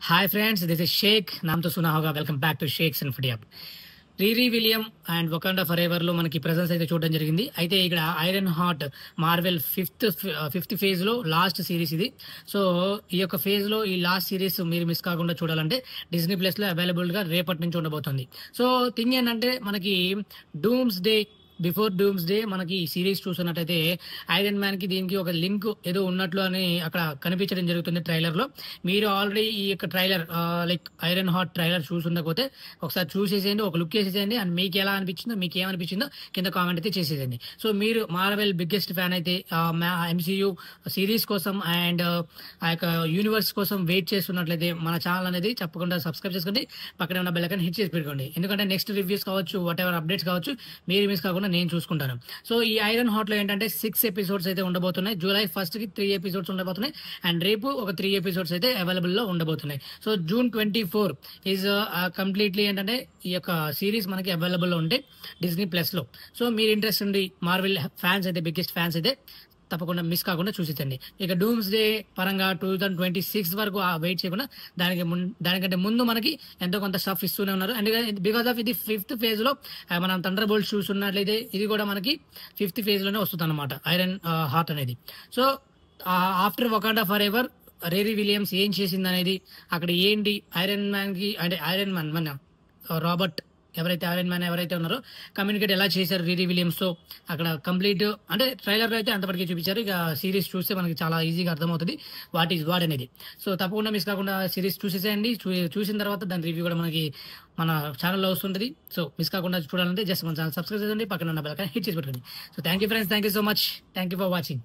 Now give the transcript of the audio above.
Hi friends, this is Sheikh. नाम तो सुना होगा. Welcome back to Sheikh's Infodia. Riri William and Wakanda forever లో మనకి ప్రెజెన్స్ అయితే చూడడం జరిగింది. అయితే ఇక్కడ Ironheart Marvel fifth phase లో లాస్ట్ సిరీస్ ఇది. సో ఈ యొక్క ఫేజ్ లో ఈ లాస్ట్ సిరీస్ మీరు మిస్ కాకుండా చూడాలంటే డిజ్నీ ప్లస్ లో అవైలబుల్ గా రేపటి నుంచి ఉండబోతుంది. సో థింగ్ ఏంటంటే మనకి dooms day before dooms day మనకి ఈ సిరీస్ చూస్తున్నట్టయితే ఐరన్ మ్యాన్ కి దీనికి ఒక లింక్ ఏదో ఉన్నట్లు అని అక్కడ కనిపించడం జరుగుతుంది ట్రైలర్ లో. మీరు ఆల్రెడీ ఈ యొక్క trailer like Ironheart trailer చూసుండకపోతే ఒకసారి చూసేసేయండి, ఒక లుక్ వేసేసేయండి. అండ్ మీకు ఎలా అనిపించిందో, మీకు ఏమనిపించిందో కింద కామెంట్ అయితే చేసేసేయండి. సో మీరు మార్వెల్ బిగ్గెస్ట్ ఫ్యాన్ అయితే ఎంసీయూ సిరీస్ కోసం అండ్ ఆ యొక్క యూనివర్స్ కోసం వెయిట్ చేస్తున్నట్లయితే మన ఛానల్ అనేది తప్పకుండా సబ్స్క్రైబ్ చేసుకోండి. పక్కన ఉన్న బెల్ ఐకాన్ హిట్ చేసి పెట్టుకోండి. ఎందుకంటే నెక్స్ట్ రివ్యూస్ కావచ్చు, వాట్ ఎవర్ అప్డేట్స్ కావచ్చు, మీరు మిస్ కాకుండా నేను చూసుకుంటాను. సో ఈ ఐరన్ హార్ట్ లో ఏంటంటే 6 ఎపిసోడ్స్ అయితే ఉండబోతున్నాయి. జూలై 1 కి 3 ఎపిసోడ్స్ ఉండబోతున్నాయి. అండ్ రేపు ఒక 3 ఎపిసోడ్స్ అయితే అవైలబుల్ లో ఉండబోతున్నాయి. సో జూన్ 24 ఈజ్ కంప్లీట్లీ ఏంటంటే ఈ యొక్క సిరీస్ మనకి అవైలబుల్ లో ఉంటే డిజ్నీ ప్లస్ లో. సో మీరు ఇంట్రెస్ట్ ఉండి మార్వెల్ ఫ్యాన్స్ అయితే, బిగ్గెస్ట్ ఫ్యాన్స్ అయితే తప్పకుండా మిస్ కాకుండా చూసించండి. ఇక డూమ్స్ డే పరంగా 2026 వరకు వెయిట్ చేయకుండా దానికంటే ముందు మనకి ఎంతో కొంత స్టఫ్ ఇస్తూనే ఉన్నారు. అండ్ బికాస్ ఆఫ్ ఇది 5th ఫేజ్ లో మనం థండర్ బోల్ట్ చూస్తున్నట్లయితే ఇది కూడా మనకి 5th ఫేజ్ లోనే వస్తుంది అనమాట ఐరన్ హార్ట్ అనేది. So after Wakanda forever Riri Williams ఏం చేసింది అనేది, అక్కడ ఏంటి ఐరన్ మ్యాన్ కి అంటే ఐరన్ మ్యాన్ మన రాబర్ట్ ఐరన్ మ్యాన్ ఎవరైతే ఉన్నారో కమ్యూనికేట్ ఎలా చేశారు రీరీ విలియమ్స్ తో అక్కడ కంప్లీట్ అంటే ట్రైలర్ అయితే అంతవరకు చూపించారు. ఇక సిరీస్ చూస్తే మనకి చాలా ఈజీగా అర్థమవుతుంది వాట్ ఈజ్ వాట్ అనేది. సో తప్పకుండా మిస్ కాకుండా సిరీస్ చూసేసేయండి. చూసిన తర్వాత దాని రివ్యూ కూడా మనకి మన ఛానల్లో వస్తుంటుంది. సో మిస్ కాకుండా చూడాలంటే జస్ట్ మన ఛానల్ సబ్స్క్రైబ్ చేయండి, పక్కన ఉన్న బెల్ ఐకాన్ హిట్ చేసి పెట్టుకోండి. So thank you friends, thank you so much, thank you for watching.